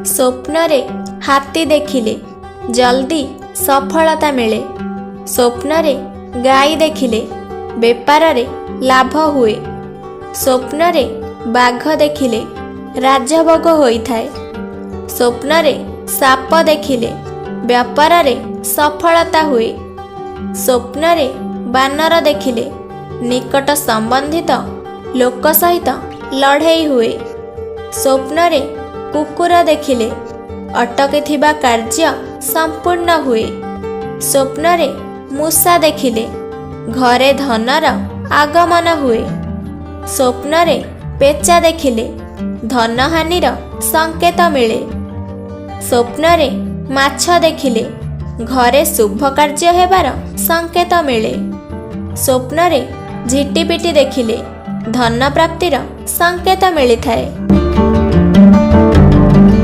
स्वप्नरे हाथी देखिले जल्दी सफलता मिले। स्वप्नरे गाई देखिले बेपार रे लाभ हुए। स्वप्नरे बाघ देखिले राजभोग होइथाए। स्वप्नरे साप देखिले व्यापार रे सफलता हुए। स्वप्नरे बानर देखिले निकट संबंधित लोक सहित लड़ाई हुए। स्वप्नरे कुकुर देखिले अटकी कार्य संपूर्ण हुए। स्वप्नरे मूषा देखिले घरे धनर आगमन हुए। स्वप्नरे पेचा देखिले धनहानिर संकेत मिले। स्वप्नरे माछ देखिले घरे शुभ कार्य हेबार संकेत मिले। स्वप्नरे झिटिपिटी देखिले धन प्राप्तिर संकेत मिलिथाए।